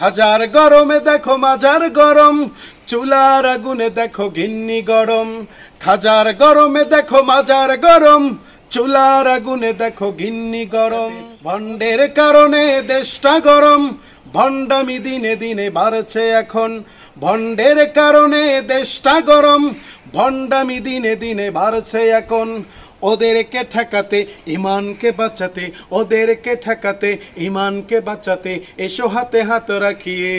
হাজার গরমে দেখো মাজার গরম, চুলার আগুনে দেখো গিন্নি গরম। হাজার গরমে দেখো মাজার গরম, চুলার আগুনে দেখো গিন্নি গরম। ভণ্ডের কারণে দেশটা গরম, ভণ্ডামি দিনে দিনে বাড়ছে এখন। ভণ্ডের কারণে দেশটা গরম, ভণ্ডামি দিনে দিনে বাড়ছে এখন। ওদেরকে ঠেকাতে ইমানকে বাঁচাতে, ওদেরকে ঠেকাতে ইমানকে বাঁচাতে, এসো হাতে হাত রাখিয়ে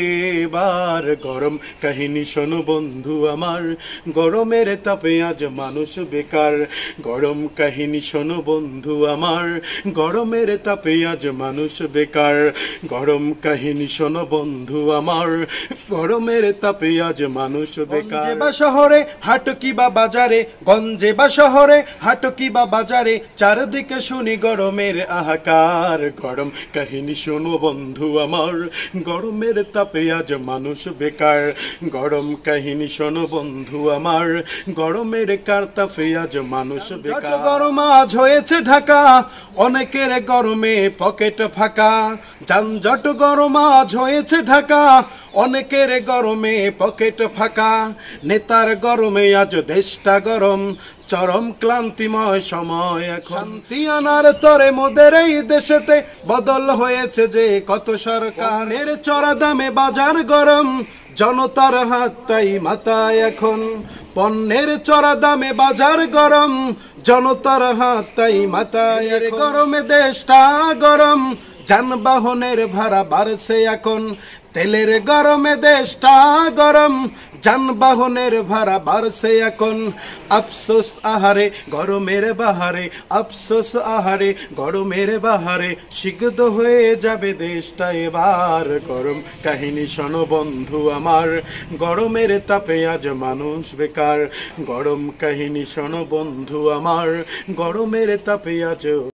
এবার গরম কাহিনী শোনো বন্ধু আমার। গরমের তাপে আজ মানুষ বেকার। গরম কাহিনী শোনো বন্ধু আমার, গরমের তাপে আজ মানুষ বেকার। গরম কাহিনী শোনো বন্ধু আমার, গরমের তাপে আজ মানুষ বেকার। গঞ্জে বা শহরে হাঁটো কি বা বাজারে, গঞ্জে বা শহরে হাঁটো কি বা বাজারে, চারদিকে শুনি গরমের আহাকার। গরম কাহিনী শোনো বন্ধু আমার, গরমের তাপে আজ মানুষ বেকার। গরম কাহিনী শোনো বন্ধু আমার, গরমের তাপে আজ মানুষ বেকার। গরম আজ হয়েছে ঢাকা, অনেকের গরমে পকেট ফাঁকা। যানজট গরম আজ হয়েছে ঢাকা, অনেকের গরমে পকেট ফাঁকা। নেতার গরমে আজ দেশটা গরম, চরম ক্লান্তিময় সময় এখন। শান্তি আনার তরে মোদের এই দেশেতে বদল হয়েছে যে কত সরকারের। চড়া দামে বাজার গরম, জনতার হাত তাই মাথায় এখন। পণ্যের চড়া দামে বাজার গরম, জনতার হাত তাই মাথায়। গরমে দেশটা গরম, যানবাহনের ভাড়া বাড়ছে এখন। তেলের গরমে দেশটা গরম, যানবাহনের ভাড়া বাড়ছে এখন। আফসোস আহারে গরমের বাহারে, আফসোস আহারে গরমের বাহারে, সিদ্ধ হয়ে যাবে দেশটা এবার। গরম কাহিনী শোনো বন্ধু আমার, গরমের তাপে আজ মানুষ বেকার। গরম কাহিনী শোনো বন্ধু আমার, গরমের তাপে আজ